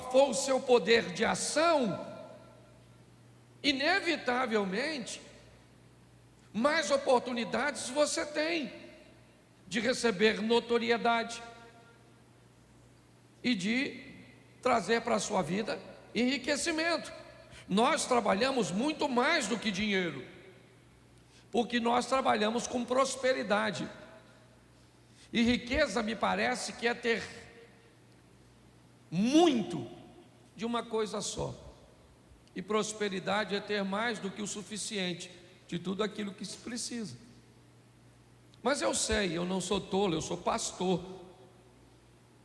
maior for o seu poder de ação, inevitavelmente, mais oportunidades você tem de receber notoriedade e de trazer para a sua vida enriquecimento. Nós trabalhamos muito mais do que dinheiro, porque nós trabalhamos com prosperidade. E riqueza me parece que é ter muito de uma coisa só. E prosperidade é ter mais do que o suficiente de tudo aquilo que se precisa. Mas eu sei, eu não sou tolo, eu sou pastor.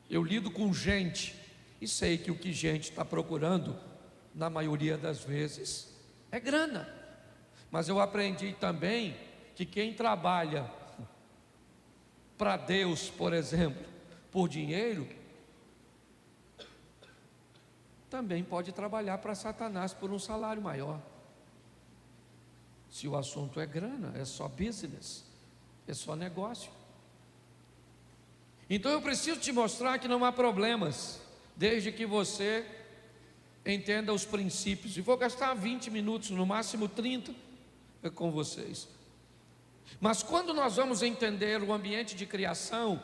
Eu lido com gente e sei que o que gente está procurando, na maioria das vezes, é grana. Mas eu aprendi também que quem trabalha para Deus, por exemplo, por dinheiro, também pode trabalhar para Satanás por um salário maior. Se o assunto é grana, é só business, é só negócio. Então eu preciso te mostrar que não há problemas, desde que você entenda os princípios. E vou gastar 20 minutos, no máximo 30, com vocês. Mas quando nós vamos entender o ambiente de criação,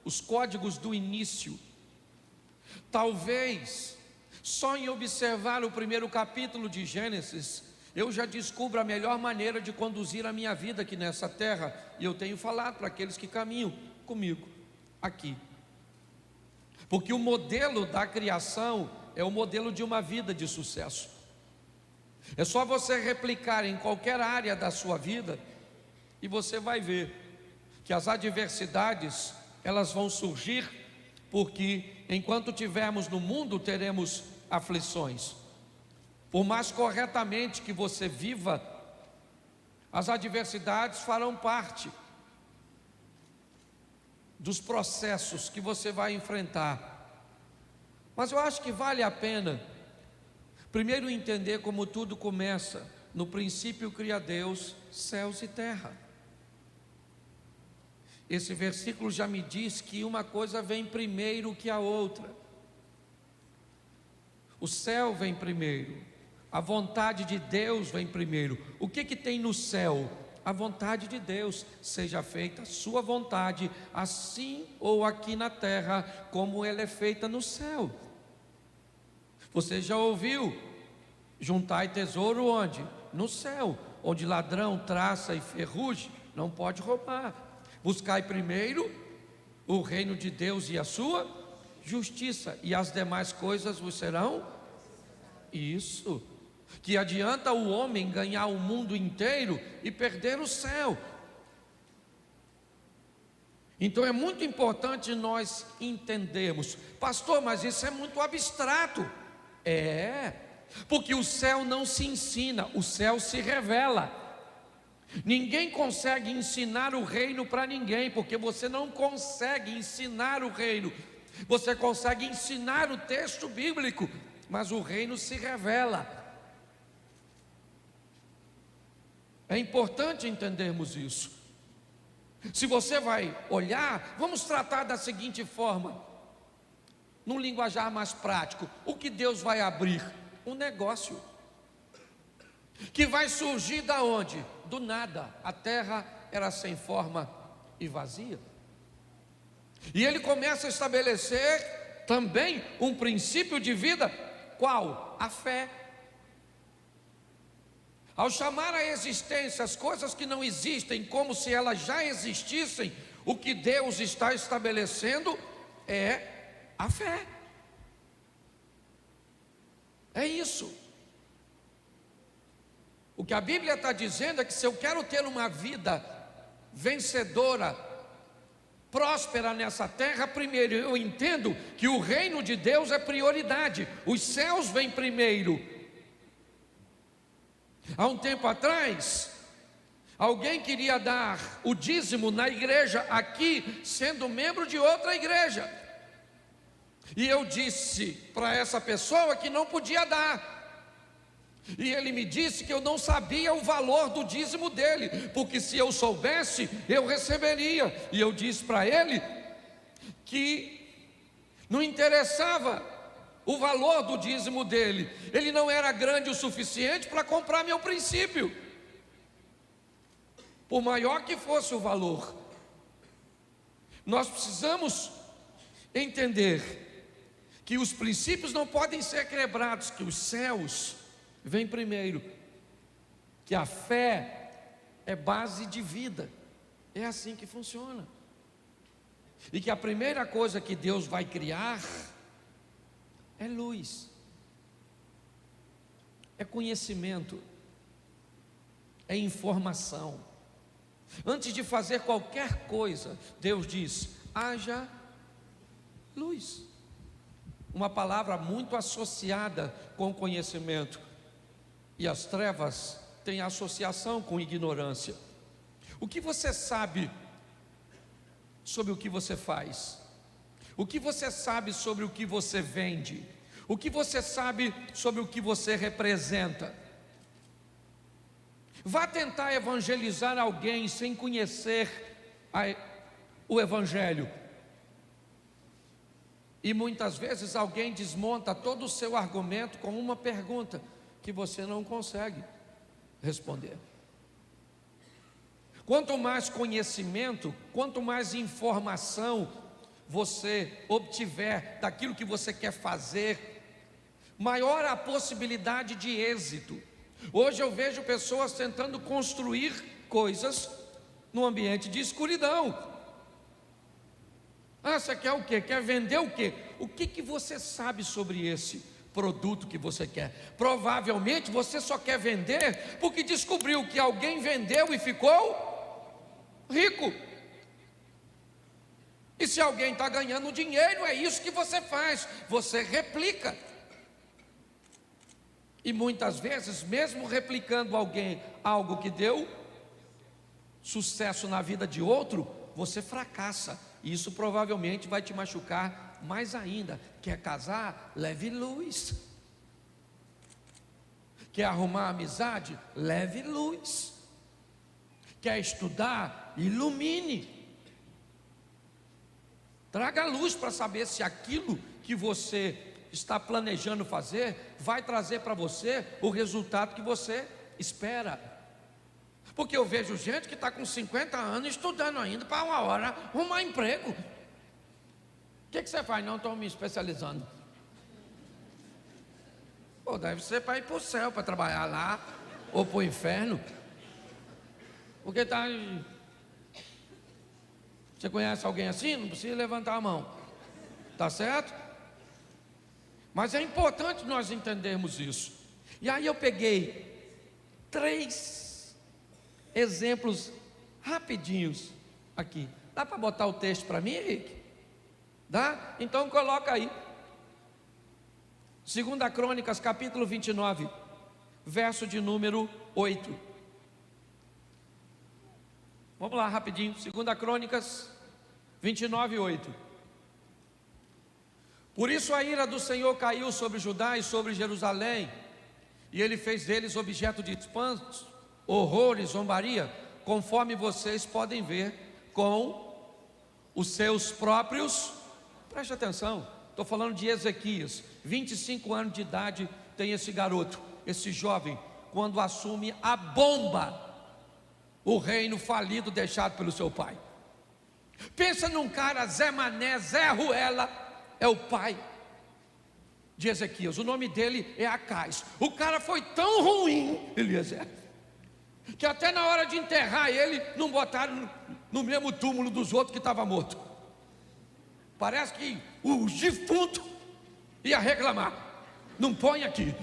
os códigos do início, talvez só em observar o primeiro capítulo de Gênesis, eu já descubro a melhor maneira de conduzir a minha vida aqui nessa terra. E eu tenho falado para aqueles que caminham comigo aqui, porque o modelo da criação é o modelo de uma vida de sucesso. É só você replicar em qualquer área da sua vida e você vai ver que as adversidades, elas vão surgir, porque enquanto tivermos no mundo, teremos aflições. Por mais corretamente que você viva, as adversidades farão parte dos processos que você vai enfrentar. Mas eu acho que vale a pena primeiro entender como tudo começa. No princípio cria Deus céus e terra. Esse versículo já me diz que uma coisa vem primeiro que a outra. O céu vem primeiro, a vontade de Deus vem primeiro. O que tem no céu? A vontade de Deus. Seja feita a sua vontade, assim ou aqui na terra, como ela é feita no céu. Você já ouviu: juntai tesouro onde? No céu, onde ladrão, traça e ferrugem não pode roubar. Buscai primeiro o reino de Deus e a sua justiça, e as demais coisas vos serão. Isso. Que adianta o homem ganhar o mundo inteiro e perder o céu? Então é muito importante nós entendermos: pastor, mas isso é muito abstrato. É, porque o céu não se ensina, o céu se revela. Ninguém consegue ensinar o reino para ninguém, porque você não consegue ensinar o reino. Você consegue ensinar o texto bíblico, mas o reino se revela. É importante entendermos isso. Se você vai olhar, vamos tratar da seguinte forma, num linguajar mais prático: o que Deus vai abrir? Um negócio que vai surgir da onde? Do nada. A terra era sem forma e vazia, e Ele começa a estabelecer também um princípio de vida. Qual? A fé. Ao chamar à existência as coisas que não existem como se elas já existissem, o que Deus está estabelecendo é a fé. É isso. O que a Bíblia está dizendo é que se eu quero ter uma vida vencedora, próspera nessa terra, primeiro eu entendo que o reino de Deus é prioridade. Os céus vêm primeiro. Há um tempo atrás, alguém queria dar o dízimo na igreja aqui, sendo membro de outra igreja, e eu disse para essa pessoa que não podia dar. E ele me disse que eu não sabia o valor do dízimo dele, porque se eu soubesse, eu receberia. E eu disse para ele que não interessava o valor do dízimo dele, ele não era grande o suficiente para comprar meu princípio, por maior que fosse o valor. Nós precisamos entender que os princípios não podem ser quebrados, que os céus vêm primeiro, que a fé é base de vida, é assim que funciona, e que a primeira coisa que Deus vai criar é luz, é conhecimento, é informação. Antes de fazer qualquer coisa, Deus diz: haja luz. Uma palavra muito associada com conhecimento, e as trevas têm associação com ignorância. O que você sabe sobre o que você faz? O que você sabe sobre o que você vende? O que você sabe sobre o que você representa? Vá tentar evangelizar alguém sem conhecer o Evangelho, e muitas vezes alguém desmonta todo o seu argumento com uma pergunta que você não consegue responder. Quanto mais conhecimento, quanto mais informação você obtiver daquilo que você quer fazer, maior a possibilidade de êxito. Hoje eu vejo pessoas tentando construir coisas num ambiente de escuridão. Ah, você quer o quê? Quer vender o quê? O que você sabe sobre esse produto que você quer? Provavelmente você só quer vender porque descobriu que alguém vendeu e ficou rico. E se alguém está ganhando dinheiro, é isso que você faz, você replica. E muitas vezes, mesmo replicando algo que deu sucesso na vida de outro, você fracassa. E isso provavelmente vai te machucar mais ainda. Quer casar? Leve luz. Quer arrumar amizade? Leve luz. Quer estudar? Ilumine. Traga luz para saber se aquilo que você está planejando fazer vai trazer para você o resultado que você espera. Porque eu vejo gente que está com 50 anos estudando ainda para uma hora arrumar emprego. O que você faz? Não, estou me especializando. Pô, deve ser para ir para o céu, para trabalhar lá, ou para o inferno. Porque está... Você conhece alguém assim? Não precisa levantar a mão. Tá certo? Mas é importante nós entendermos isso. E aí eu peguei 3 exemplos rapidinhos aqui. Dá para botar o texto para mim, Henrique? Dá? Então coloca aí. 2 Crônicas, capítulo 29, verso de número 8. Vamos lá rapidinho. 2 Crônicas 29, 8. Por isso a ira do Senhor caiu sobre Judá e sobre Jerusalém, e ele fez deles objeto de espantos, horror e zombaria, conforme vocês podem ver com os seus próprios. Preste atenção, estou falando de Ezequias. 25 anos de idade tem esse garoto, esse jovem, quando assume a bomba, o reino falido deixado pelo seu pai. Pensa num cara, Zé Mané, Zé Ruela, é o pai de Ezequias. O nome dele é Acais. O cara foi tão ruim, Eliezer, que até na hora de enterrar ele, não botaram no mesmo túmulo dos outros que estava morto. Parece que o defunto ia reclamar: não põe aqui.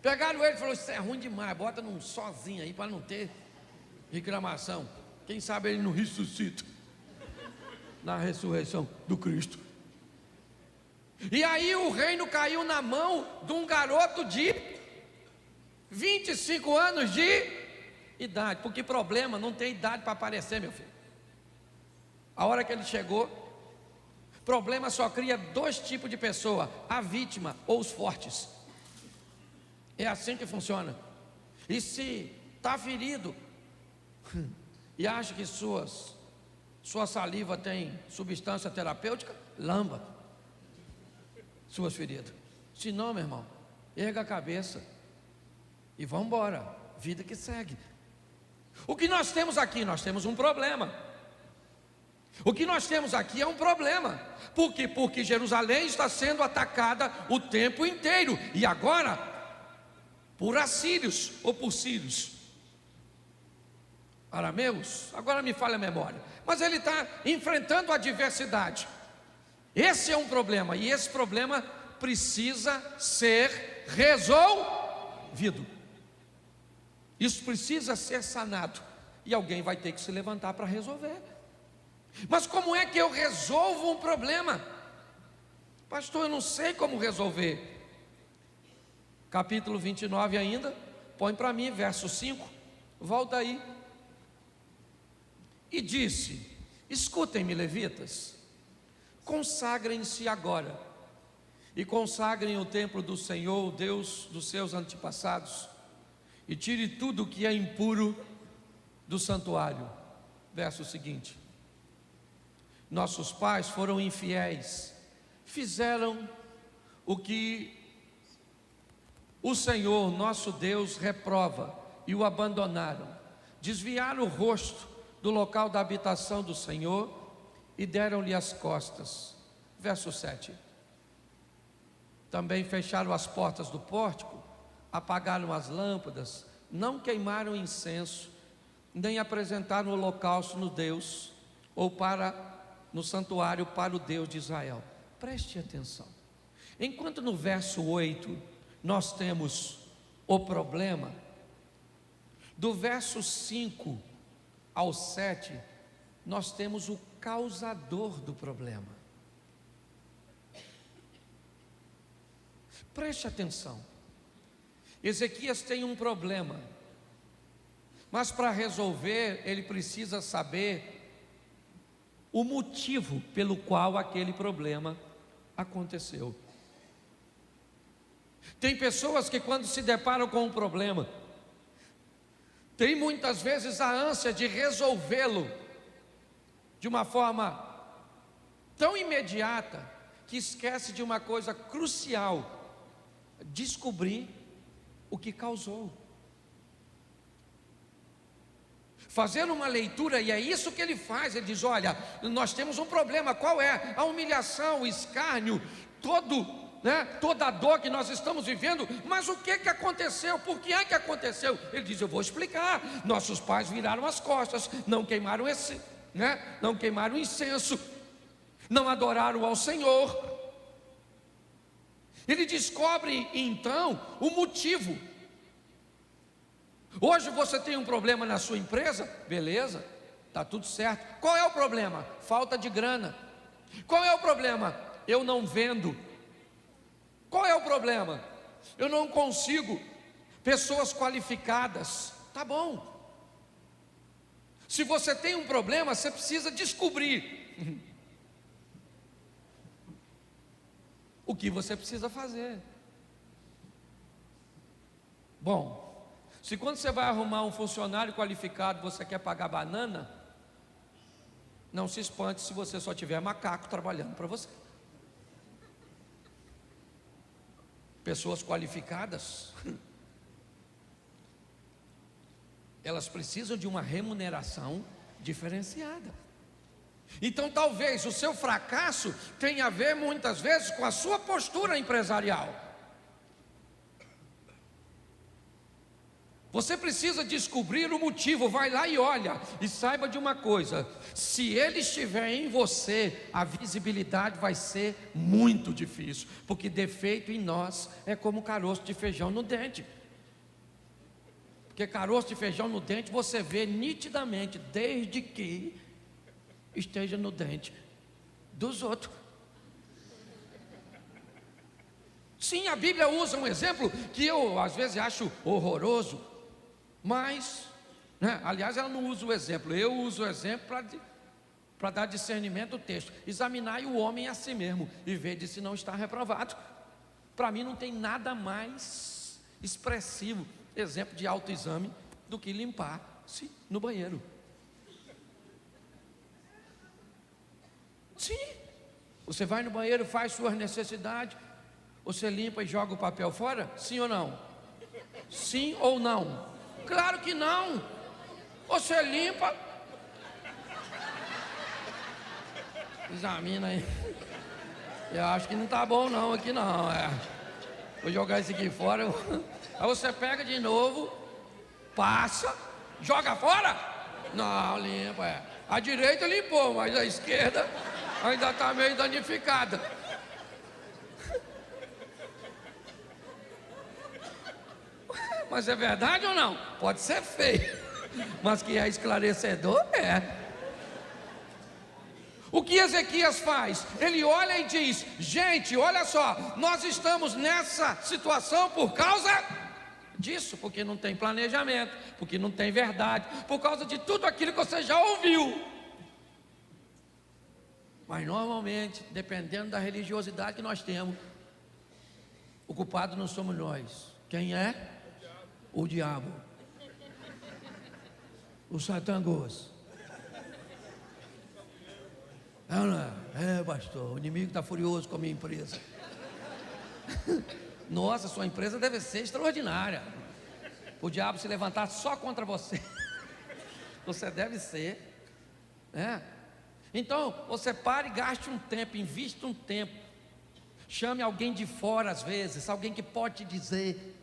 Pegaram ele e falaram: isso é ruim demais, bota num sozinho aí para não ter reclamação. Quem sabe ele não ressuscita na ressurreição do Cristo. E aí o reino caiu na mão de um garoto de 25 anos de idade. Porque problema não tem idade para aparecer, meu filho. A hora que ele chegou, problema só cria 2 tipos de pessoa: a vítima ou os fortes. É assim que funciona. E se está ferido e acha que sua saliva tem substância terapêutica, lamba. suas feridas. Se não, meu irmão, erga a cabeça e vamos embora, vida que segue. O que nós temos aqui? Nós temos um problema. O que nós temos aqui é um problema. Por quê? Porque Jerusalém está sendo atacada o tempo inteiro, e agora por assírios ou por sírios, arameus, agora me falha a memória, mas ele está enfrentando a adversidade. Esse é um problema, e esse problema precisa ser resolvido. Isso precisa ser sanado, e alguém vai ter que se levantar para resolver. Mas como é que eu resolvo um problema? Pastor, eu não sei como resolver. Capítulo 29 ainda, põe para mim, verso 5, volta aí. E disse: escutem-me, levitas, consagrem-se agora, e consagrem o templo do Senhor, o Deus dos seus antepassados, e tire tudo que é impuro do santuário. Verso seguinte: nossos pais foram infiéis, fizeram o que o Senhor nosso Deus reprova e o abandonaram, desviaram o rosto do local da habitação do Senhor e deram-lhe as costas. Verso 7: também fecharam as portas do pórtico, apagaram as lâmpadas, não queimaram incenso, nem apresentaram holocausto no Deus, ou no santuário para o Deus de Israel. Preste atenção. Enquanto no verso 8 nós temos o problema, do verso 5 ao 7 nós temos o causador do problema. Preste atenção. Ezequias tem um problema, mas para resolver ele precisa saber o motivo pelo qual aquele problema aconteceu. Tem pessoas que quando se deparam com um problema, tem muitas vezes a ânsia de resolvê-lo de uma forma tão imediata, que esquece de uma coisa crucial: descobrir o que causou. Fazendo uma leitura, e é isso que ele faz, ele diz: olha, nós temos um problema, qual é? A humilhação, o escárnio, toda a dor que nós estamos vivendo. Mas o que aconteceu? Por que é que aconteceu? Ele diz: eu vou explicar. Nossos pais viraram as costas, não queimaram não queimaram incenso, não adoraram ao Senhor. Ele descobre então o motivo. Hoje você tem um problema na sua empresa, beleza, está tudo certo. Qual é o problema? Falta de grana. Qual é o problema? Eu não vendo. Qual é o problema? Eu não consigo pessoas qualificadas. Tá bom. Se você tem um problema, você precisa descobrir o que você precisa fazer. Bom, se quando você vai arrumar um funcionário qualificado, você quer pagar banana, não se espante se você só tiver macaco trabalhando para você. Pessoas qualificadas, elas precisam de uma remuneração diferenciada. Então talvez o seu fracasso tenha a ver muitas vezes com a sua postura empresarial. Você precisa descobrir o motivo. Vai lá e olha, e saiba de uma coisa: se ele estiver em você, a visibilidade vai ser muito difícil, porque defeito em nós é como caroço de feijão no dente. Porque caroço de feijão no dente você vê nitidamente, desde que esteja no dente dos outros. Sim, a Bíblia usa um exemplo que eu às vezes acho horroroso, mas, aliás, ela não usa o exemplo, eu uso o exemplo para dar discernimento do texto. Examinai o homem a si mesmo e vede se não está reprovado. Para mim não tem nada mais expressivo, exemplo de autoexame, do que limpar-se no banheiro. Sim, você vai no banheiro, faz suas necessidades, Você limpa e joga o papel fora? Sim ou não? Sim ou não? Claro que não. Você limpa. Examina aí. Eu acho que não tá bom não aqui não. Vou jogar esse aqui fora. Aí você pega de novo, passa, joga fora? Não, limpa. A direita limpou, mas a esquerda ainda está meio danificada. Mas é verdade ou não? Pode ser feio, mas que é esclarecedor, é. O que Ezequias faz? Ele olha e diz: gente, olha só, nós estamos nessa situação por causa disso, porque não tem planejamento, porque não tem verdade, por causa de tudo aquilo que você já ouviu. Mas normalmente, dependendo da religiosidade que nós temos, o culpado não somos nós. Quem é? O diabo. O satangos. Pastor, o inimigo está furioso com a minha empresa. Nossa, sua empresa deve ser extraordinária. O diabo se levantar só contra você. Você deve ser. Então, você pare e gaste um tempo, invista um tempo. Chame alguém de fora às vezes, alguém que pode te dizer.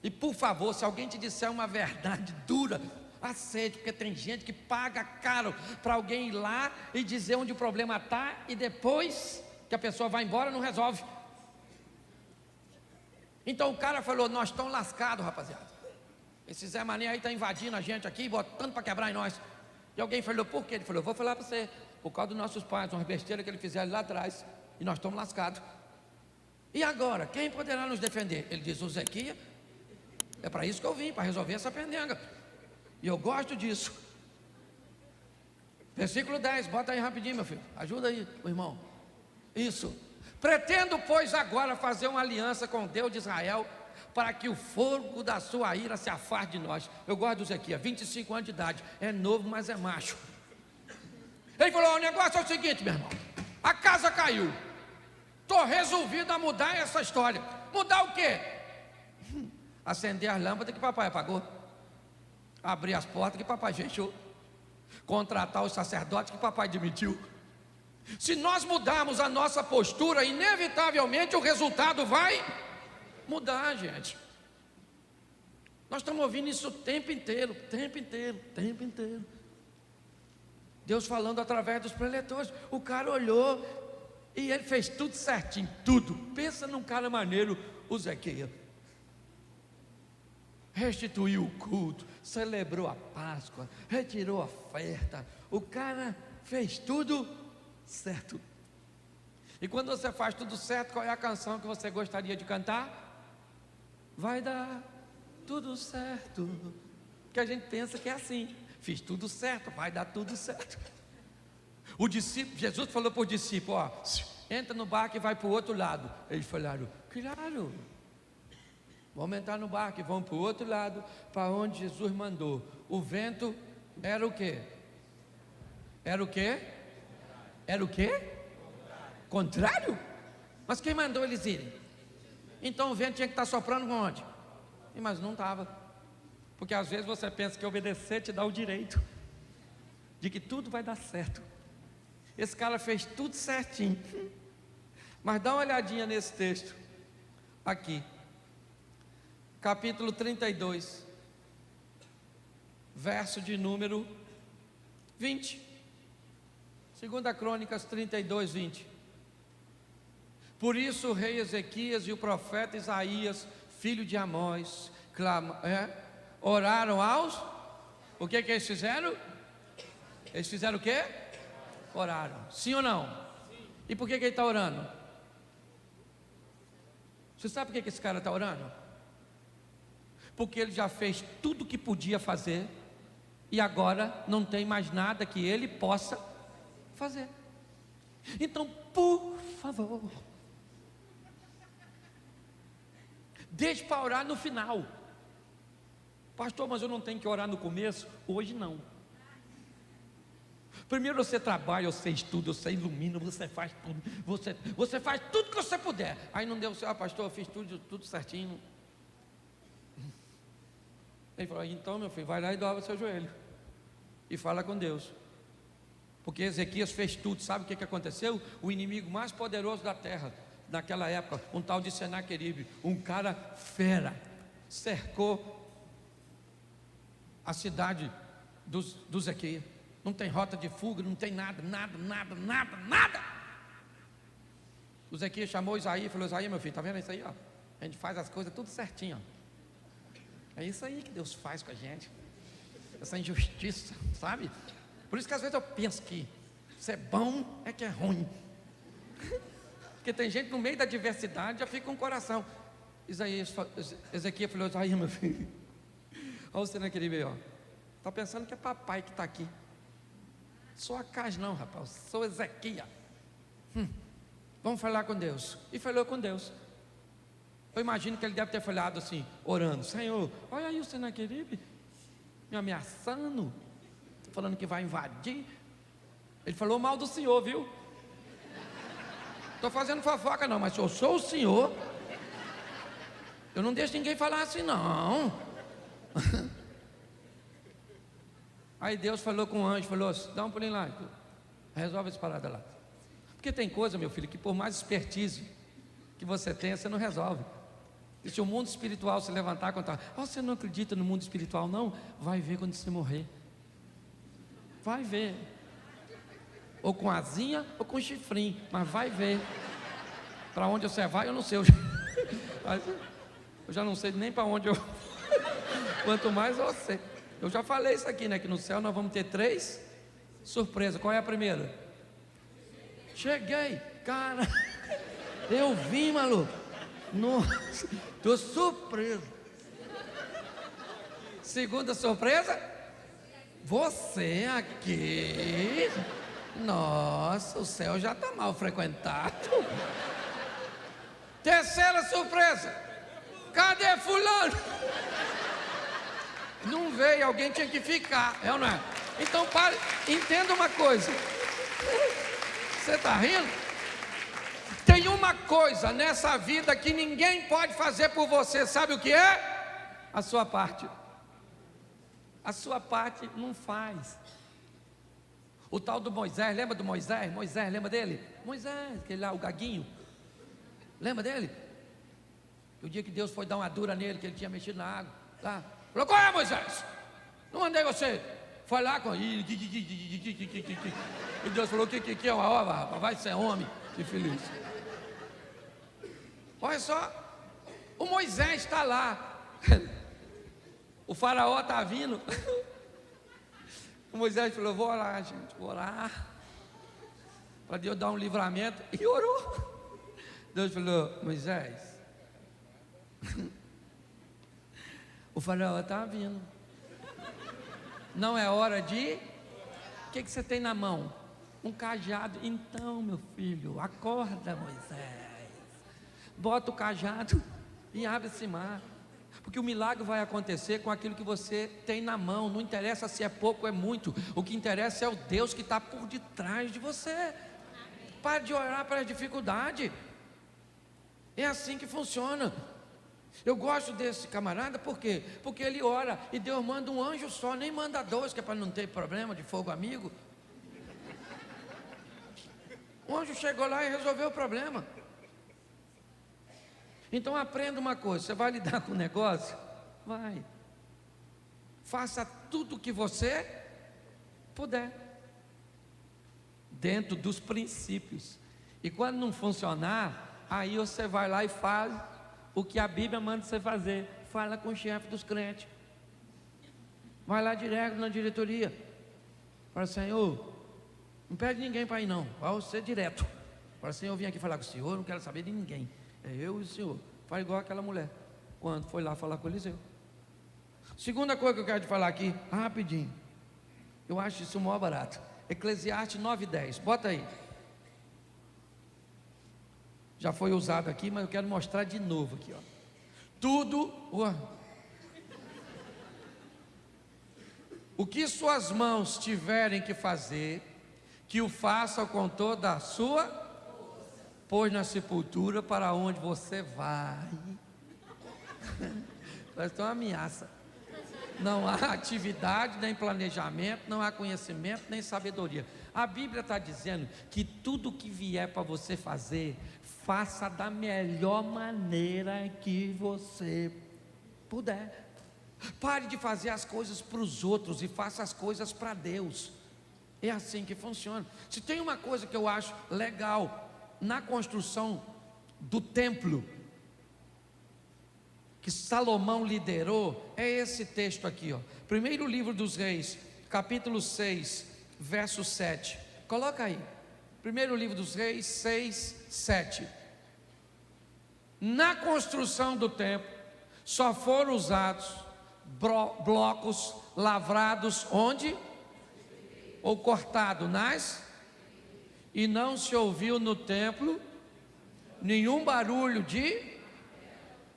E por favor, se alguém te disser uma verdade dura, aceite, porque tem gente que paga caro para alguém ir lá e dizer onde o problema está, e depois que a pessoa vai embora não resolve. Então o cara falou: nós estamos lascados, rapaziada. Esse Zé Mané aí está invadindo a gente aqui, botando para quebrar em nós. E alguém falou: por quê? Ele falou: eu vou falar para você, por causa dos nossos pais, umas besteiras que eles fizeram lá atrás, e nós estamos lascados. E agora, quem poderá nos defender? Ele disse: o Zequias. É para isso que eu vim, para resolver essa pendenga. E eu gosto disso. Versículo 10, bota aí rapidinho, meu filho. Ajuda aí, o irmão. Isso. Pretendo, pois, agora fazer uma aliança com o Deus de Israel, para que o fogo da sua ira se afaste de nós. Eu gosto do Zequias, 25 anos de idade. É novo, mas é macho. Ele falou: o negócio é o seguinte, meu irmão. A casa caiu. Estou resolvido a mudar essa história. Mudar o quê? Acender as lâmpadas que papai apagou, abrir as portas que papai fechou, contratar os sacerdotes que papai demitiu. Se nós mudarmos a nossa postura, inevitavelmente o resultado vai mudar, gente. Nós estamos ouvindo isso o tempo inteiro, tempo inteiro, tempo inteiro. Deus falando através dos preletores. O cara olhou e ele fez tudo certinho, tudo. Pensa num cara maneiro, o Zequias. Restituiu o culto, celebrou a Páscoa, retirou a oferta. O cara fez tudo certo. E quando você faz tudo certo, qual é a canção que você gostaria de cantar? Vai dar tudo certo. Porque a gente pensa que é assim: fiz tudo certo, vai dar tudo certo. O discípulo, Jesus falou para o discípulo: entra no barco e vai para o outro lado. Eles falaram: claro. Vamos entrar no barco e vamos para o outro lado, para onde Jesus mandou. O vento era o quê? Era o quê? Era o quê? Contrário? Mas quem mandou eles irem? Então o vento tinha que estar soprando com onde? Mas não estava. Porque às vezes você pensa que obedecer te dá o direito de que tudo vai dar certo. Esse cara fez tudo certinho. Mas dá uma olhadinha nesse texto aqui. Capítulo 32, verso de número 20. 2 Crônicas 32, 20. Por isso o rei Ezequias e o profeta Isaías, filho de Amós, oraram aos... O que eles fizeram? Eles fizeram o quê? Oraram. Sim ou não? Sim. E por que ele está orando? Você sabe por que esse cara está orando? Porque ele já fez tudo o que podia fazer e agora não tem mais nada que ele possa fazer. Então, por favor, deixe para orar no final. Pastor, mas eu não tenho que orar no começo? Hoje não. Primeiro você trabalha, você estuda, você ilumina, você faz tudo, você faz tudo que você puder. Aí não deu certo, pastor, eu fiz tudo certinho. Ele falou, então meu filho, vai lá e dobra seu joelho e fala com Deus. Porque Ezequias fez tudo. Sabe o que aconteceu? O inimigo mais poderoso da terra naquela época, um tal de Senaqueribe, um cara fera, cercou a cidade do Ezequias. Não tem rota de fuga, não tem nada. O Ezequias chamou Isaías e falou, Isaías, meu filho, está vendo isso aí? Ó? A gente faz as coisas tudo certinho. Ó. É isso aí que Deus faz com a gente. Essa injustiça, sabe? Por isso que às vezes eu penso que se é bom é que é ruim. Porque tem gente no meio da diversidade já fica com o coração. Ezequias falou, Isaías, meu filho, olha você naquele meio, ó. Está pensando que é papai que está aqui. Sou Acaz não, rapaz, sou Ezequias. Vamos falar com Deus. E falou com Deus. Eu imagino que ele deve ter falado assim, orando, Senhor, olha aí o Senaqueribe me ameaçando, falando que vai invadir. Ele falou mal do Senhor, viu? Estou fazendo fofoca não, mas se eu sou o Senhor, eu não deixo ninguém falar assim não. Aí Deus falou com o anjo, falou, dá um pulinho lá, resolve essa parada lá. Porque tem coisa, meu filho, que por mais expertise que você tenha, você não resolve. E se o mundo espiritual se levantar contra, você não acredita no mundo espiritual não? Vai ver quando você morrer. Vai ver. Ou com asinha ou com chifrinho, mas vai ver. Para onde você vai, eu não sei. Eu já não sei nem para onde eu. Quanto mais você. Eu já falei isso aqui, né? Que no céu nós vamos ter 3 surpresas. Qual é a primeira? Cheguei, cara. Eu vim, maluco. Nossa, tô surpreso. Segunda surpresa? Você aqui. Nossa, o céu já está mal frequentado. Terceira surpresa. Cadê fulano? Não veio, alguém tinha que ficar, é ou não é? Então pare, entenda uma coisa. Você está rindo? Tem uma coisa nessa vida que ninguém pode fazer por você, sabe o que é? A sua parte. A sua parte não faz. O tal do Moisés, lembra do Moisés? Moisés, lembra dele? Moisés, aquele lá, o gaguinho. Lembra dele? O dia que Deus foi dar uma dura nele, que ele tinha mexido na água. Lá. Falou, qual é, Moisés? Não mandei você. Foi lá com ele. E Deus falou, que é uma obra, rapaz? Vai ser homem. Que feliz. Olha só. O Moisés está lá. O faraó está vindo. O Moisés falou, vou orar, gente. Vou orar. Para Deus dar um livramento. E orou. Deus falou, Moisés. O faraó está vindo. Não é hora de... O que você tem na mão? Um cajado. Então, meu filho, acorda, Moisés. Bota o cajado e abre esse mar. Porque o milagre vai acontecer com aquilo que você tem na mão. Não interessa se é pouco ou é muito. O que interessa é o Deus que está por detrás de você. Pare de orar para a dificuldade. É assim que funciona. Eu gosto desse camarada, por quê? Porque ele ora e Deus manda um anjo só, nem manda 2, que é para não ter problema de fogo amigo. O anjo chegou lá e resolveu o problema. Então aprenda uma coisa, você vai lidar com o negócio? Vai. Faça tudo o que você puder, dentro dos princípios. E quando não funcionar, aí você vai lá e faz o que a Bíblia manda você fazer. Fala com o chefe dos crentes. Vai lá direto na diretoria. Fala, Senhor, não pede ninguém para ir não. Vai você direto. Fala, Senhor, eu vim aqui falar com o Senhor, não quero saber de ninguém. É eu e o Senhor. Faz igual aquela mulher, quando foi lá falar com Eliseu. Segunda coisa que eu quero te falar aqui, rapidinho. Eu acho isso o maior barato. Eclesiastes 9:10. Bota aí. Já foi usado aqui, mas eu quero mostrar de novo aqui, ó. Tudo o que suas mãos tiverem que fazer, que o faça com toda a sua, pois na sepultura para onde você vai. Parece uma ameaça. Não há atividade, nem planejamento, não há conhecimento, nem sabedoria. A Bíblia está dizendo que tudo que vier para você fazer, faça da melhor maneira que você puder. Pare de fazer as coisas para os outros e faça as coisas para Deus. É assim que funciona. Se tem uma coisa que eu acho legal na construção do templo, que Salomão liderou, é esse texto aqui, ó. Primeiro livro dos Reis, capítulo 6, verso 7. Coloca aí. Primeiro livro dos Reis, 6, 7. Na construção do templo, só foram usados blocos lavrados onde? Ou cortado e não se ouviu no templo nenhum barulho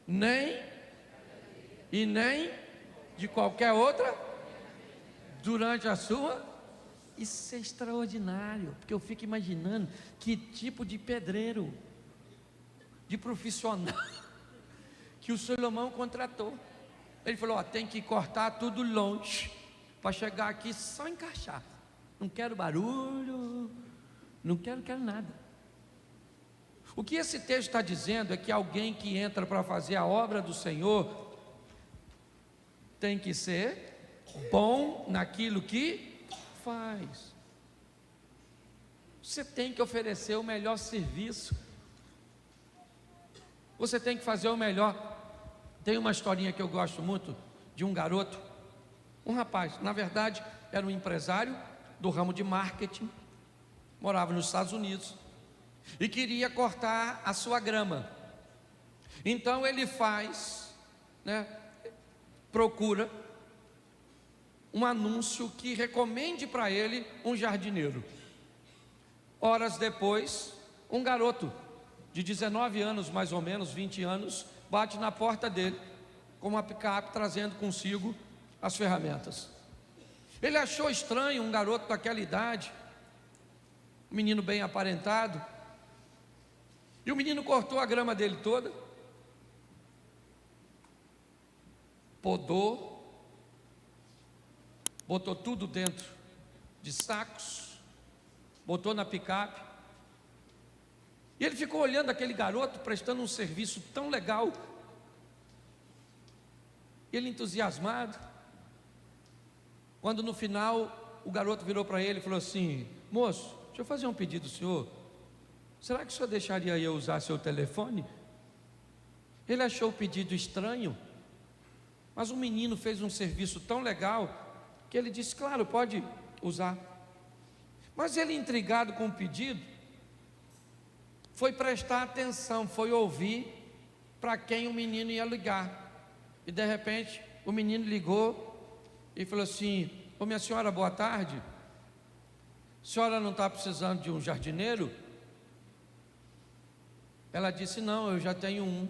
nem de qualquer outra durante a sua. Isso é extraordinário, porque eu fico imaginando que tipo de pedreiro, de profissional que o Salomão contratou. Ele falou: ó, tem que cortar tudo longe para chegar aqui só encaixar. Não quero barulho, não quero nada. O que esse texto está dizendo é que alguém que entra para fazer a obra do Senhor tem que ser bom naquilo que faz. Você tem que oferecer o melhor serviço. Você tem que fazer o melhor. Tem uma historinha que eu gosto muito de um garoto, um rapaz, na verdade era um empresário do ramo de marketing, morava nos Estados Unidos e queria cortar a sua grama. Então ele procura um anúncio que recomende para ele um jardineiro. Horas depois, um garoto de 19 anos, mais ou menos 20 anos, bate na porta dele com uma picape trazendo consigo as ferramentas. Ele achou estranho um garoto daquela idade, um menino bem aparentado, e o menino cortou a grama dele toda, podou, botou tudo dentro de sacos, botou na picape, e ele ficou olhando aquele garoto prestando um serviço tão legal, ele entusiasmado, quando no final o garoto virou para ele e falou assim: moço, deixa eu fazer um pedido do senhor, será que o senhor deixaria eu usar seu telefone? Ele achou o pedido estranho, mas o menino fez um serviço tão legal, que ele disse: claro, pode usar. Mas ele, intrigado com o pedido, foi prestar atenção, foi ouvir para quem o menino ia ligar, e de repente o menino ligou e falou assim: ô minha senhora, boa tarde, a senhora não está precisando de um jardineiro? Ela disse: não, eu já tenho um.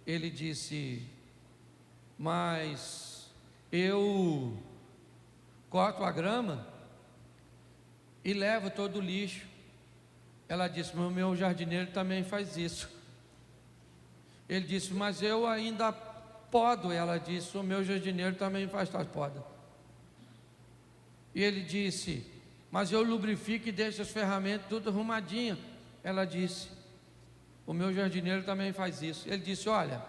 Ele disse: mas eu corto a grama e levo todo o lixo. Ela disse: mas o meu jardineiro também faz isso. Ele disse: mas eu ainda podo. Ela disse: o meu jardineiro também faz poda. E ele disse: mas eu lubrifico e deixo as ferramentas tudo arrumadinho. Ela disse: o meu jardineiro também faz isso. Ele disse: olha,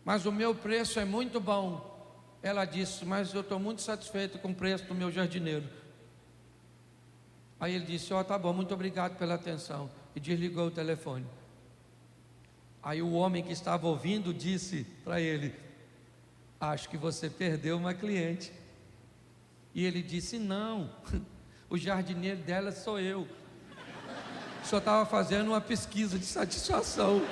mas o meu preço é muito bom. Ela disse: mas eu estou muito satisfeito com o preço do meu jardineiro. Aí ele disse: ó, tá bom, muito obrigado pela atenção, e desligou o telefone. Aí o homem que estava ouvindo disse para ele: acho que você perdeu uma cliente. E ele disse: não, o jardineiro dela sou eu, só estava fazendo uma pesquisa de satisfação.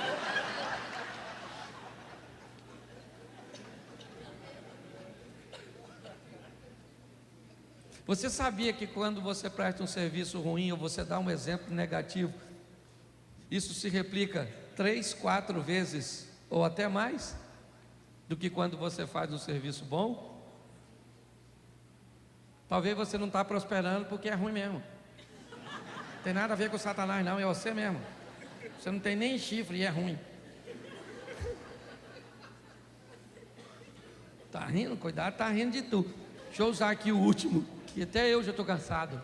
Você sabia que quando você presta um serviço ruim ou você dá um exemplo negativo, isso se replica 3, 4 vezes ou até mais do que quando você faz um serviço bom? Talvez você não está prosperando porque é ruim mesmo. Não tem nada a ver com Satanás não, é você mesmo. Você não tem nem chifre e é ruim. Tá rindo? Cuidado, tá rindo de tu. Deixa eu usar aqui o último, que até eu já estou cansado.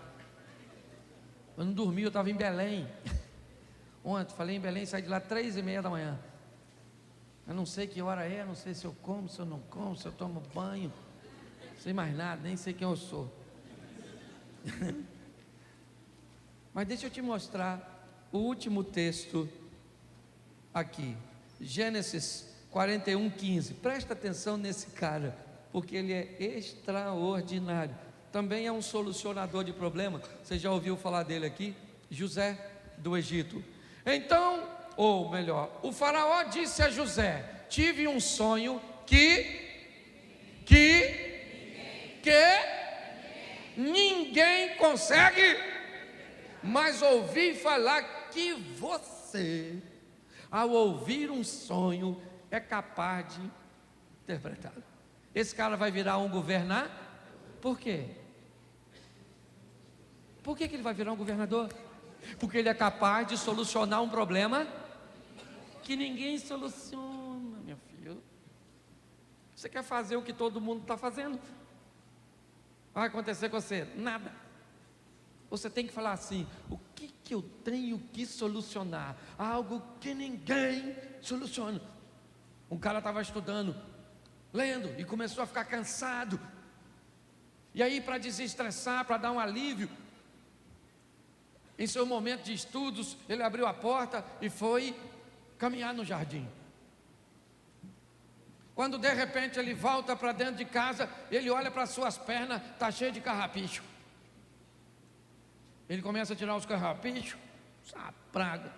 Eu não dormi, eu estava em Belém. Ontem, falei em Belém, saí de lá 3h30 da manhã. Eu não sei que hora é, não sei se eu como, se eu não como, se eu tomo banho. Não sei mais nada, nem sei quem eu sou. Mas deixa eu te mostrar o último texto aqui. Gênesis 41:15. Presta atenção nesse cara, porque ele é extraordinário. Também é um solucionador de problema. Você já ouviu falar dele aqui? José do Egito. Então, ou melhor, o faraó disse a José: tive um sonho que ninguém consegue, mas ouvi falar que você, ao ouvir um sonho, é capaz de interpretá-lo. Esse cara vai virar um governador? Por quê? Por que ele vai virar um governador? Porque ele é capaz de solucionar um problema que ninguém soluciona, meu filho. Você quer fazer o que todo mundo está fazendo? Vai acontecer com você? Nada. Você tem que falar assim: o que eu tenho que solucionar? Algo que ninguém soluciona. Um cara estava estudando, lendo, e começou a ficar cansado. E aí, para desestressar, para dar um alívio, em seu momento de estudos, ele abriu a porta e foi caminhar no jardim. Quando de repente ele volta para dentro de casa, ele olha para suas pernas, está cheio de carrapicho. Ele começa a tirar os carrapichos, essa praga,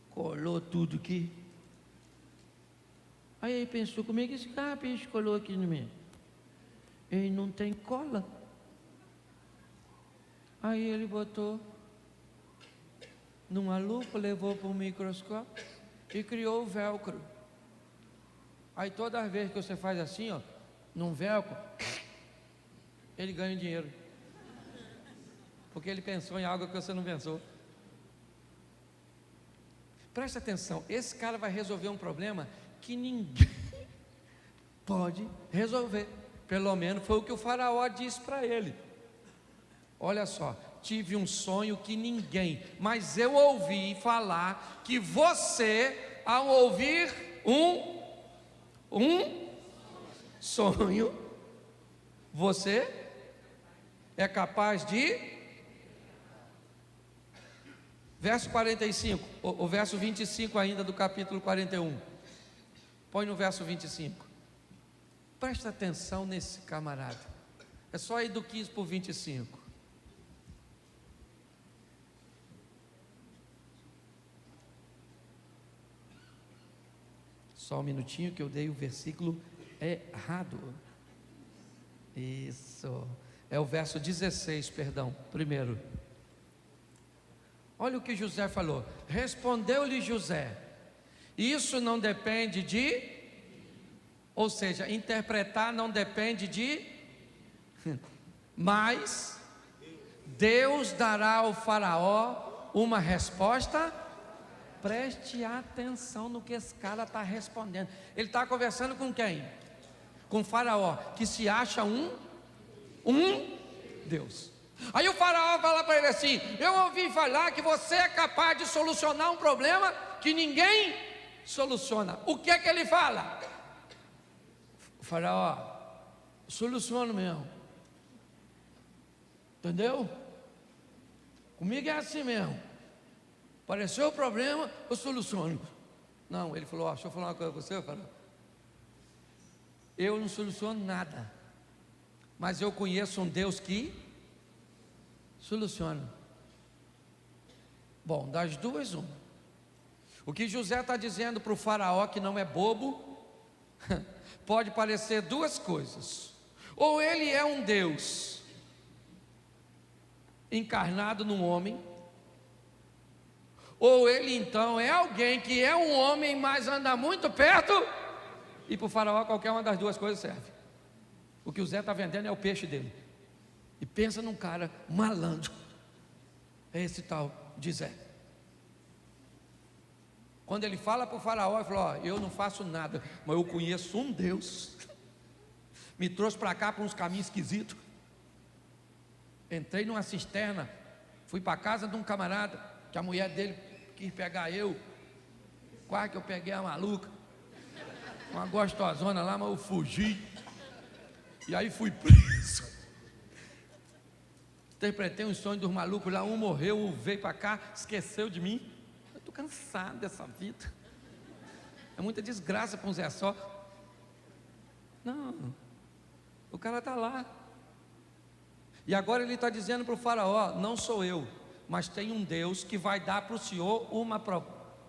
colou tudo aqui. Aí ele pensou: como é que esse carrapicho colou aqui no meio? Ele não tem cola. Aí ele botou numa lupa, levou para um microscópio e criou o velcro. Aí toda vez que você faz assim, ó, num velcro, ele ganha dinheiro, porque ele pensou em algo que você não pensou. Presta atenção, esse cara vai resolver um problema que ninguém pode resolver. Pelo menos foi o que o faraó disse para ele. Olha só: tive um sonho que ninguém, mas eu ouvi falar que você, ao ouvir um sonho, você é capaz de... Verso 45, o verso 25 ainda do capítulo 41. Põe no verso 25. Presta atenção nesse camarada. É só ir do 15 para o 25. Só um minutinho que eu dei o versículo errado. Isso. É o verso 16, perdão, primeiro. Olha o que José falou. Respondeu-lhe José: isso não depende de... Ou seja, interpretar não depende de... Mas Deus dará ao faraó uma resposta. Preste atenção no que esse cara está respondendo. Ele está conversando com quem? Com o faraó, que se acha um Deus. Aí o faraó fala para ele assim: eu ouvi falar que você é capaz de solucionar um problema que ninguém soluciona. O que é que ele fala? O faraó: soluciono mesmo. Entendeu? Comigo é assim mesmo. Apareceu o problema, eu soluciono. Não, ele falou: deixa eu falar uma coisa com você, faraó. Eu não soluciono nada, mas eu conheço um Deus que soluciona. Bom, das duas, uma. O que José está dizendo para o faraó, que não é bobo, pode parecer duas coisas: ou ele é um Deus encarnado num homem, ou ele então é alguém que é um homem, mas anda muito perto. E para o faraó qualquer uma das duas coisas serve. O que o Zé está vendendo é o peixe dele. E pensa num cara malandro. É esse tal de Zé. Quando ele fala para o faraó, ele falou: ó, eu não faço nada, mas eu conheço um Deus. Me trouxe para cá por uns caminhos esquisitos. Entrei numa cisterna, fui para a casa de um camarada, que a mulher dele quis pegar eu. Quase que eu peguei a maluca, uma gostosona lá, mas eu fugi. E aí fui preso. Interpretei um sonho dos malucos lá, um morreu, veio para cá, esqueceu de mim. Eu estou cansado dessa vida. É muita desgraça para um Zé só. Não, o cara está lá. E agora ele está dizendo para o faraó: não sou eu, mas tem um Deus que vai dar para o senhor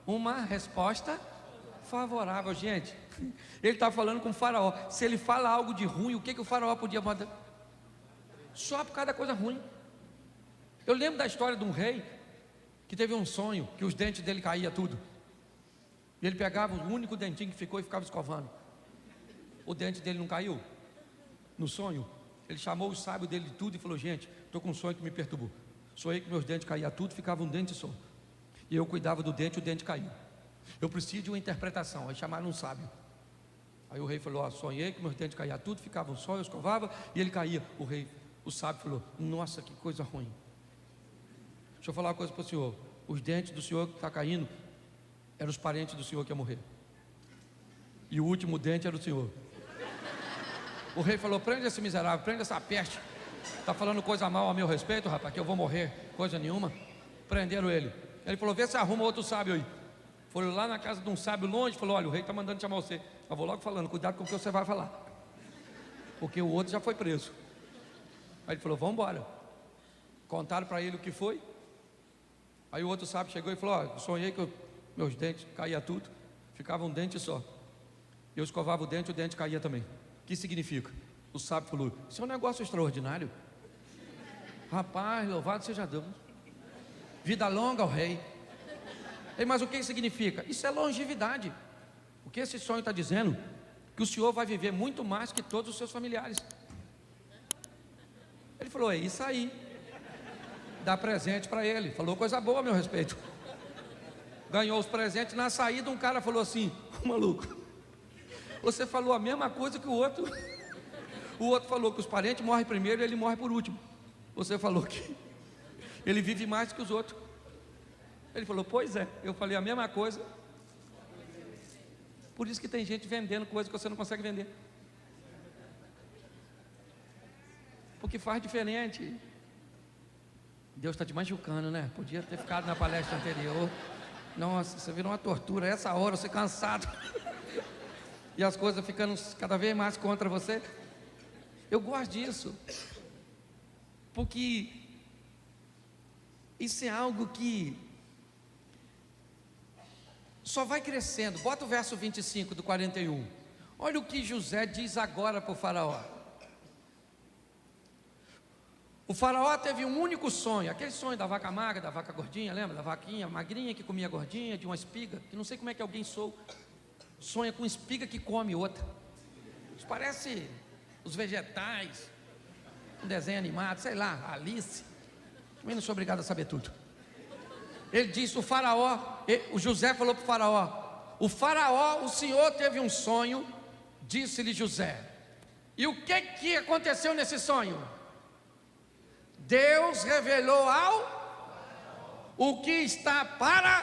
uma resposta favorável. Gente, ele está falando com o faraó. Se ele fala algo de ruim, o que o faraó podia mandar? Só por causa da coisa ruim. Eu lembro da história de um rei que teve um sonho, que os dentes dele caíam tudo. E ele pegava o único dentinho que ficou e ficava escovando. O dente dele não caiu. No sonho, ele chamou os sábios dele de tudo e falou: gente, estou com um sonho que me perturbou. Sonhei que meus dentes caíam tudo, ficava um dente só. E eu cuidava do dente, o dente caiu. Eu preciso de uma interpretação. Aí chamaram um sábio. Aí o rei falou: ó, sonhei que meus dentes caíam tudo, ficava um só, eu escovava e ele caía. O sábio falou: nossa, que coisa ruim. Deixa eu falar uma coisa para o senhor. Os dentes do senhor que está caindo eram os parentes do senhor que ia morrer. E o último dente era o senhor. O rei falou: prende esse miserável, prende essa peste. Está falando coisa mal a meu respeito, rapaz, que eu vou morrer, coisa nenhuma. Prenderam ele. Ele falou: vê se arruma outro sábio aí. Foram lá na casa de um sábio longe, falou: olha, o rei está mandando chamar você. Eu vou logo falando, cuidado com o que você vai falar, porque o outro já foi preso. Aí ele falou: vamos embora. Contaram para ele o que foi. Aí o outro sábio chegou e falou: ó, sonhei que meus dentes caía tudo, ficava um dente só. Eu escovava o dente caía também. O que significa? O sábio falou: isso é um negócio extraordinário. Rapaz, louvado seja Deus. Vida longa ao rei. Ei, mas o que significa? Isso é longevidade. O que esse sonho está dizendo? Que o senhor vai viver muito mais que todos os seus familiares. Ele falou: é isso aí. Dá presente para ele. Falou coisa boa a meu respeito. Ganhou os presentes. Na saída um cara falou assim: maluco, você falou a mesma coisa que o outro. O outro falou que os parentes morrem primeiro e ele morre por último. Você falou que ele vive mais que os outros. Ele falou: pois é, eu falei a mesma coisa. Por isso que tem gente vendendo coisa que você não consegue vender, porque faz diferente. Deus está te machucando, né? Podia ter ficado na palestra anterior. Nossa, você virou uma tortura. Essa hora você cansado e as coisas ficando cada vez mais contra você. Eu gosto disso, porque isso é algo que só vai crescendo. Bota o verso 25 do 41. Olha o que José diz agora para o faraó. O faraó teve um único sonho, aquele sonho da vaca magra, da vaca gordinha, lembra? Da vaquinha magrinha que comia gordinha, de uma espiga, que não sei como é que alguém sonha com espiga que come outra. Isso parece os vegetais, um desenho animado, sei lá, Alice. Também não sou obrigado a saber tudo. Ele disse: o José falou para o faraó, o senhor teve um sonho, disse-lhe José. E o que aconteceu nesse sonho? Deus revelou o que está para.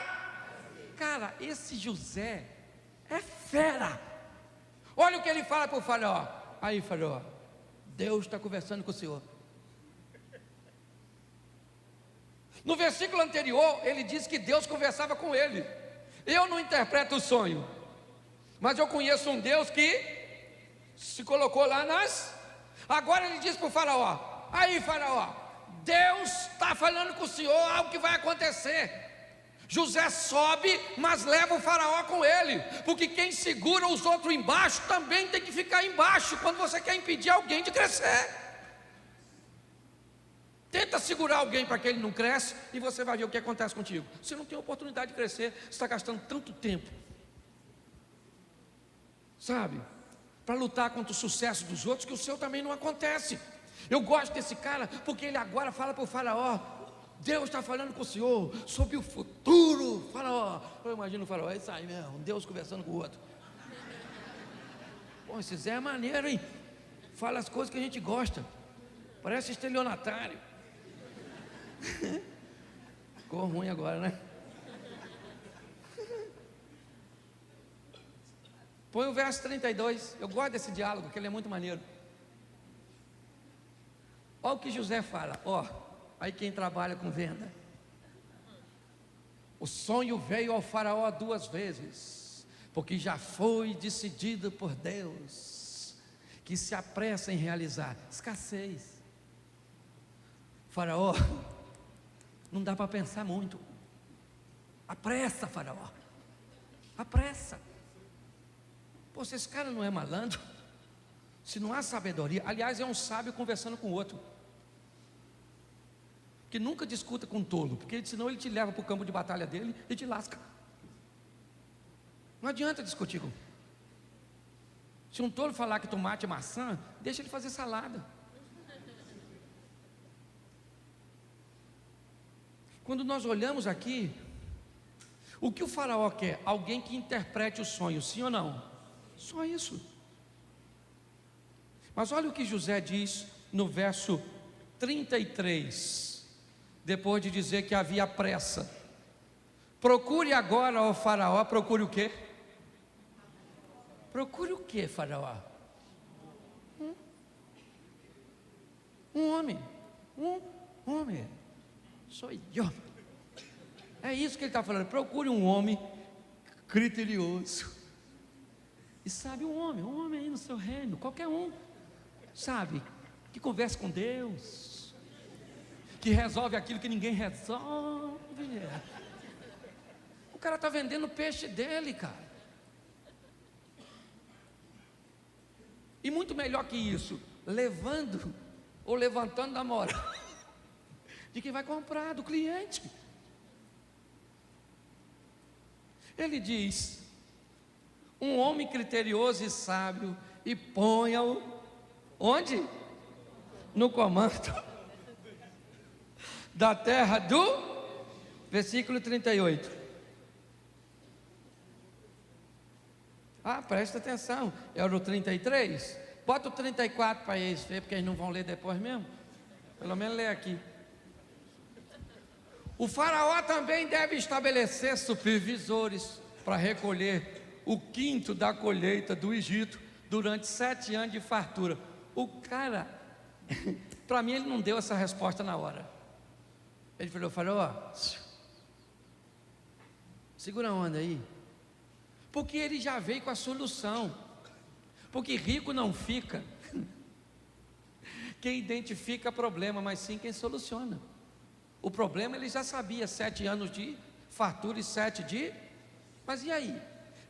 Cara, esse José é fera. Olha o que ele fala para o faraó. Aí, faraó, Deus está conversando com o senhor. No versículo anterior, ele disse que Deus conversava com ele. Eu não interpreto o sonho, mas eu conheço um Deus que se colocou lá Agora ele diz para o faraó: aí, faraó, Deus está falando com o senhor algo que vai acontecer. José sobe, mas leva o faraó com ele, porque quem segura os outros embaixo também tem que ficar embaixo quando você quer impedir alguém de crescer. Tenta segurar alguém para que ele não cresça e você vai ver o que acontece contigo. Você não tem oportunidade de crescer, você está gastando tanto tempo, sabe, para lutar contra o sucesso dos outros, que o seu também não acontece. Eu gosto desse cara porque ele agora fala para o faraó: Deus está falando com o senhor sobre o futuro, faraó. Eu imagino o faraó, é isso aí mesmo, um Deus conversando com o outro. Pô, esse Zé é maneiro, hein? Fala as coisas que a gente gosta. Parece estelionatário. Ficou ruim agora, né? Põe o verso 32. Eu gosto desse diálogo, que ele é muito maneiro. Olha o que José fala. Ó, aí quem trabalha com venda. O sonho veio ao faraó 2 vezes, porque já foi decidido por Deus que se apressa em realizar. Escassez. Faraó, não dá para pensar muito. Apressa, faraó. Apressa. Pô, se esse cara não é malandro, se não há sabedoria, aliás, é um sábio conversando com o outro, que nunca discuta com um tolo, porque senão ele te leva para o campo de batalha dele e te lasca. Não adianta discutir com. Se um tolo falar que tomate é maçã, deixa ele fazer salada. Quando nós olhamos aqui, o que o faraó quer? Alguém que interprete o sonho, sim ou não? Só isso. Mas olha o que José diz no verso 33, depois de dizer que havia pressa. Procure agora, ó faraó, procure o quê? Procure o quê, faraó? Um homem, sou eu. É isso que ele está falando. Procure um homem criterioso. E sabe, um homem aí no seu reino, qualquer um, sabe, que converse com Deus, que resolve aquilo que ninguém resolve. O cara está vendendo o peixe dele, cara. E muito melhor que isso, levando ou levantando a moral de quem vai comprar, do cliente. Ele diz: um homem criterioso e sábio, e ponha-o onde? No comando da terra do versículo 38. Presta atenção, é o 33. Bota o 34 para eles ver, porque eles não vão ler depois mesmo. Pelo menos lê aqui. O faraó também deve estabelecer supervisores para recolher o quinto da colheita do Egito durante 7 anos de fartura. O cara, para mim, ele não deu essa resposta na hora. Ele falou: faraó, segura a onda aí, porque ele já veio com a solução. Porque rico não fica quem identifica problema, mas sim quem soluciona. O problema ele já sabia, 7 anos de fartura e 7 de... Mas e aí?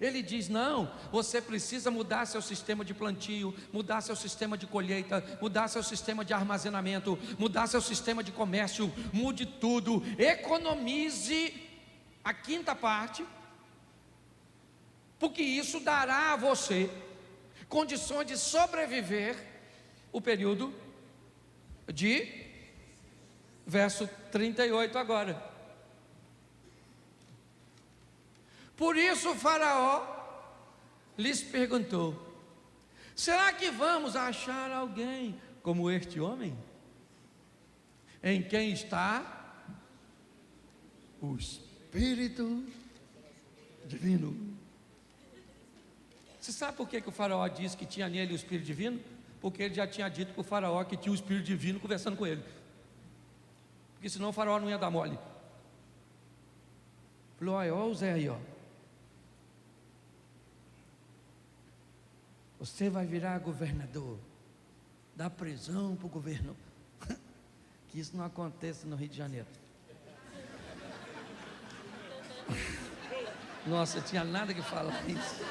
Ele diz: não, você precisa mudar seu sistema de plantio, mudar seu sistema de colheita, mudar seu sistema de armazenamento, mudar seu sistema de comércio, mude tudo, economize a quinta parte, porque isso dará a você condições de sobreviver o período de verso 38 agora. Por isso o faraó lhes perguntou: será que vamos achar alguém como este homem, em quem está o Espírito Divino? Você sabe por que o faraó disse que tinha nele o Espírito Divino? Porque ele já tinha dito para o faraó que tinha o Espírito Divino conversando com ele. Porque senão o faraó não ia dar mole. Falou: olha o Zé aí, ó. Você vai virar governador. Dá prisão para o governo. Que isso não aconteça no Rio de Janeiro. Nossa, eu tinha nada que falar isso.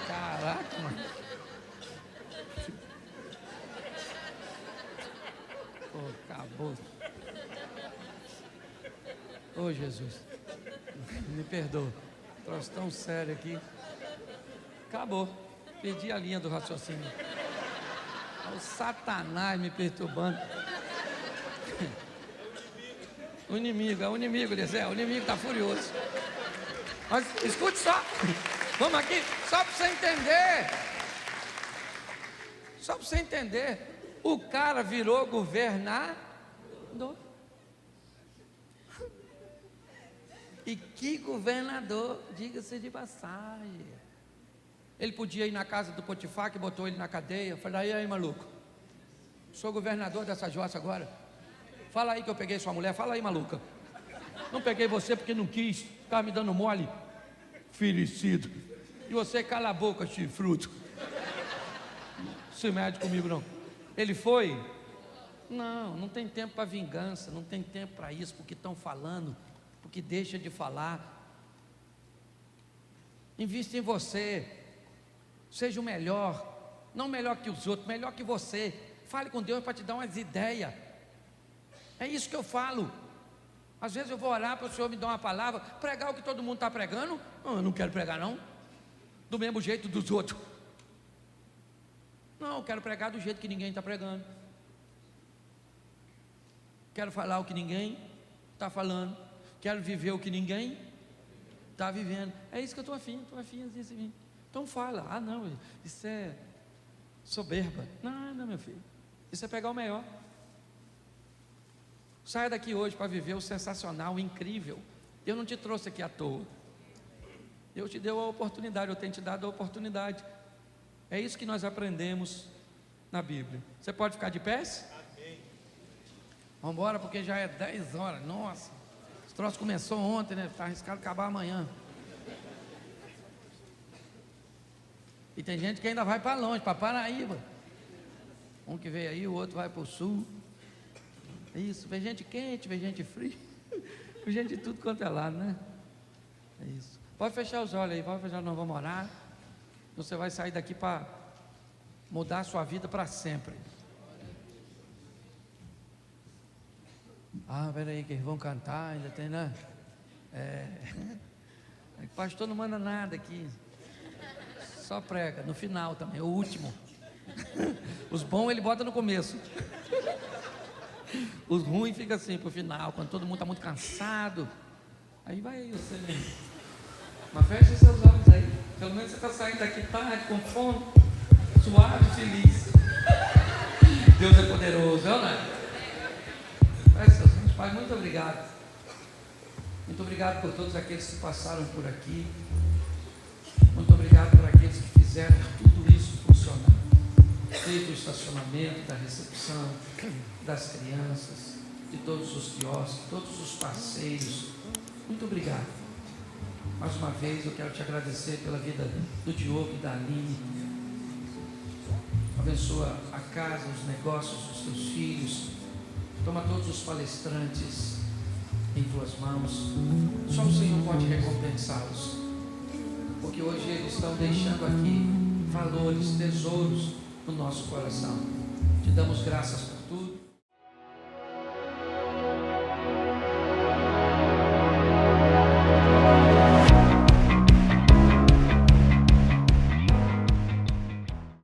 Caraca, mano. Pô, acabou. Ô Jesus, me perdoa. Troço tão sério aqui. Acabou. Perdi a linha do raciocínio. O Satanás me perturbando. O inimigo, Elisé, o inimigo está furioso. Mas escute só, vamos aqui, só para você entender. Só para você entender, o cara virou governador. E que governador, diga-se de passagem. Ele podia ir na casa do Potifar, que botou ele na cadeia. Falei, aí maluco, sou governador dessa jossa agora. Fala aí que eu peguei sua mulher, fala aí, maluca. Não peguei você porque não quis, ficava me dando mole, fericido. E você cala a boca, chifruto. Se mede comigo não. Ele foi? Não tem tempo para vingança, não tem tempo para isso, porque estão falando, porque deixa de falar. Invista em você, seja o melhor, não melhor que os outros, melhor que você. Fale com Deus para te dar umas ideias. É isso que eu falo. Às vezes eu vou orar para o Senhor me dar uma palavra, pregar o que todo mundo está pregando. Eu não quero pregar não, do mesmo jeito dos outros. Não, eu quero pregar do jeito que ninguém está pregando. Quero falar o que ninguém está falando. Quero viver o que ninguém está vivendo. É isso que eu estou afim assim. Então fala, não, isso é soberba. Não, meu filho, isso é pegar o melhor. Saia daqui hoje para viver o sensacional, o incrível. Eu não te trouxe aqui à toa. Eu te dei a oportunidade, eu tenho te dado a oportunidade. É isso que nós aprendemos na Bíblia. Você pode ficar de pé? Vamos embora, porque já é 10 horas. Nossa, esse troço começou ontem, né? Está arriscado acabar amanhã. E tem gente que ainda vai para longe, para Paraíba. Um que veio aí, o outro vai para o sul. Isso, vem gente quente, vem gente fria, vem gente de tudo quanto é lado, né? É isso. Pode fechar os olhos aí, pode fechar, nós vamos orar. Você vai sair daqui para mudar a sua vida para sempre. Peraí, que eles vão cantar, ainda tem, né? O pastor não manda nada aqui, só prega, no final também, o último. Os bons ele bota no começo. Os ruins fica assim pro final, quando todo mundo está muito cansado. Aí vai você. Mas fecha seus olhos aí. Pelo menos você está saindo daqui tarde, com fome, suave e feliz. Deus é poderoso, não é? Fecha seus olhos. Pai, muito obrigado. Muito obrigado por todos aqueles que passaram por aqui. Muito obrigado por aqueles que fizeram tudo isso funcionar. Desde o estacionamento, da recepção, das crianças, de todos os quiosques, todos os parceiros. Muito obrigado. Mais uma vez eu quero te agradecer pela vida do Diogo e da Aline. Abençoa a casa, os negócios dos teus filhos. Toma todos os palestrantes em tuas mãos. Só o Senhor pode recompensá-los, porque hoje eles estão deixando aqui valores, tesouros no nosso coração. Te damos graças por